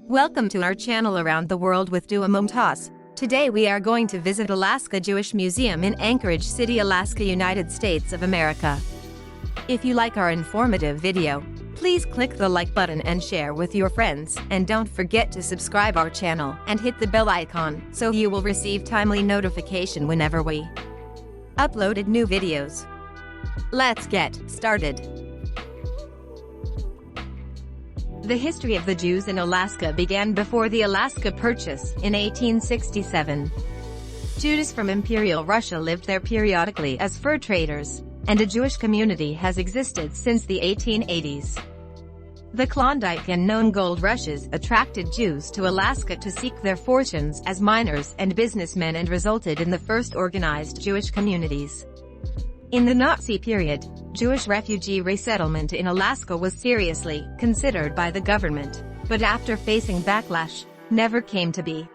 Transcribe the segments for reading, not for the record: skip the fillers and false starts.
Welcome to our channel Around the World with Dua Mumtaz. Today we are going to visit Alaska Jewish Museum in Anchorage City, Alaska, United States of America. If you like our informative video, please click the like button and share with your friends, and don't forget to subscribe our channel and hit the bell icon so you will receive timely notification whenever we uploaded new videos. Let's get started. The history of the Jews in Alaska began before the Alaska Purchase in 1867. Jews from Imperial Russia lived there periodically as fur traders, and a Jewish community has existed since the 1880s. The Klondike and Nome gold rushes attracted Jews to Alaska to seek their fortunes as miners and businessmen and resulted in the first organized Jewish communities. In the Nazi period, Jewish refugee resettlement in Alaska was seriously considered by the government, but after facing backlash, never came to be.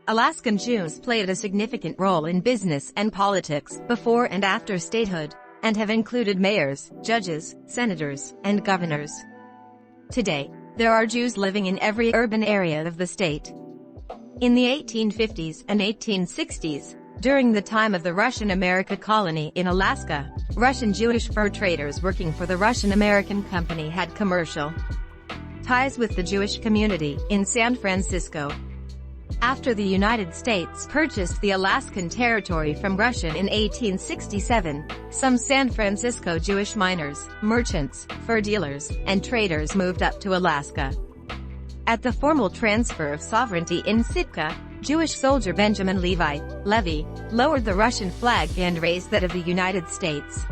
Alaskan Jews played a significant role in business and politics before and after statehood, and have included mayors, judges, senators, and governors. Today, there are Jews living in every urban area of the state. In the 1850s and 1860s, during the time of the Russian America colony in Alaska, Russian Jewish fur traders working for the Russian-American Company had commercial ties with the Jewish community in San Francisco. After the United States purchased the Alaskan territory from Russia in 1867, some San Francisco Jewish miners, merchants, fur dealers, and traders moved up to Alaska. At the formal transfer of sovereignty in Sitka, Jewish soldier Benjamin Levy lowered the Russian flag and raised that of the United States.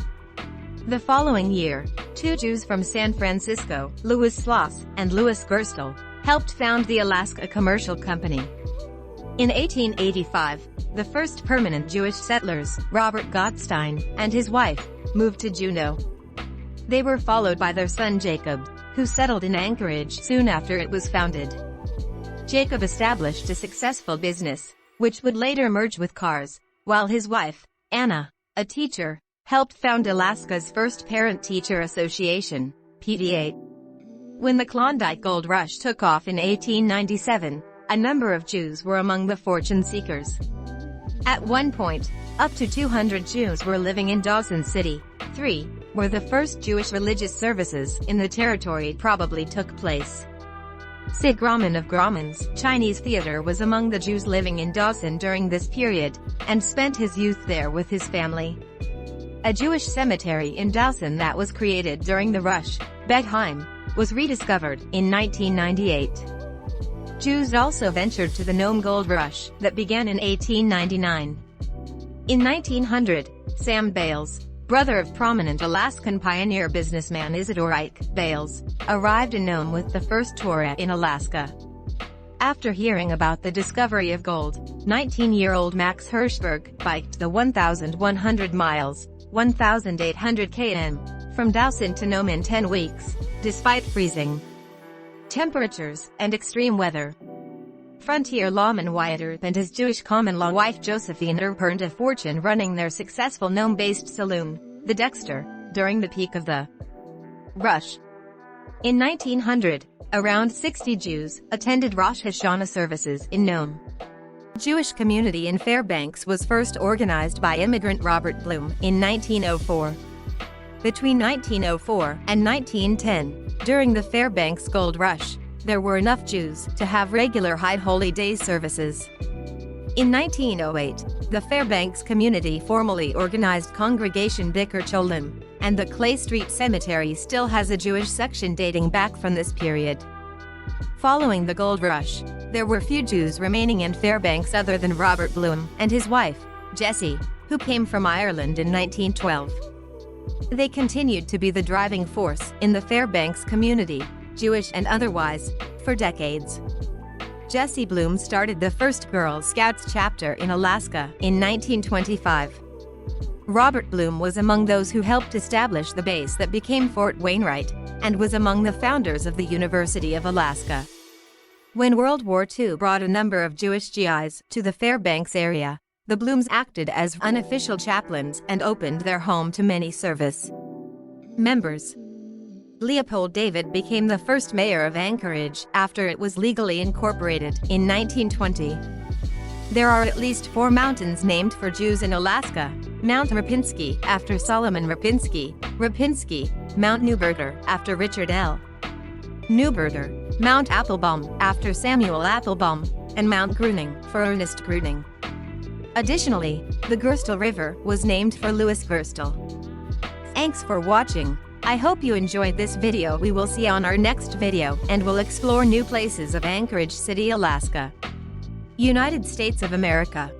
The following year, two Jews from San Francisco, Louis Sloss and Louis Gerstel, helped found the Alaska Commercial Company. In 1885, the first permanent Jewish settlers, Robert Gottstein and his wife, moved to Juneau. They were followed by their son Jacob, who settled in Anchorage soon after it was founded. Jacob established a successful business, which would later merge with cars, while his wife, Anna, a teacher, helped found Alaska's first parent-teacher association, PTA. When the Klondike Gold Rush took off in 1897, a number of Jews were among the fortune seekers. At one point, up to 200 Jews were living in Dawson City. Where the first Jewish religious services in the territory probably took place. Sid Grauman of Grauman's Chinese Theater was among the Jews living in Dawson during this period, and spent his youth there with his family. A Jewish cemetery in Dawson that was created during the rush, Beckheim, was rediscovered in 1998. Jews also ventured to the Nome Gold Rush that began in 1899. In 1900, Sam Bales, brother of prominent Alaskan pioneer businessman Isidore Ike Bales, arrived in Nome with the first tour in Alaska. After hearing about the discovery of gold, 19-year-old Max Hirschberg biked the 1,100 miles, 1,800 km, from Dawson to Nome in 10 weeks, despite freezing temperatures and extreme weather. Frontier lawman Wyatt Earp and his Jewish common-law wife Josephine Earp earned a fortune running their successful Nome-based saloon, the Dexter, during the peak of the rush. In 1900, around 60 Jews attended Rosh Hashanah services in Nome. Jewish community in Fairbanks was first organized by immigrant Robert Bloom in 1904. Between 1904 and 1910, during the Fairbanks Gold Rush, there were enough Jews to have regular High Holy Day services. In 1908, the Fairbanks community formally organized Congregation Bikur Cholim, and the Clay Street Cemetery still has a Jewish section dating back from this period. Following the Gold Rush, there were few Jews remaining in Fairbanks other than Robert Bloom and his wife, Jessie, who came from Ireland in 1912. They continued to be the driving force in the Fairbanks community, Jewish and otherwise, for decades. Jessie Bloom started the first Girl Scouts chapter in Alaska in 1925. Robert Bloom was among those who helped establish the base that became Fort Wainwright, and was among the founders of the University of Alaska. When World War II brought a number of Jewish GIs to the Fairbanks area, the Blooms acted as unofficial chaplains and opened their home to many service members. Leopold David became the first mayor of Anchorage after it was legally incorporated in 1920. There are at least 4 mountains named for Jews in Alaska. Mount Rapinski, after Solomon Rapinski, Mount Neuberger, after Richard L. Neuberger, Mount Applebaum, after Samuel Applebaum, and Mount Gruning, for Ernest Gruning. Additionally, the Gerstel River was named for Louis Gerstel. Thanks for watching. I hope you enjoyed this video. We will see on our next video, and we'll explore new places of Anchorage City, Alaska, United States of America.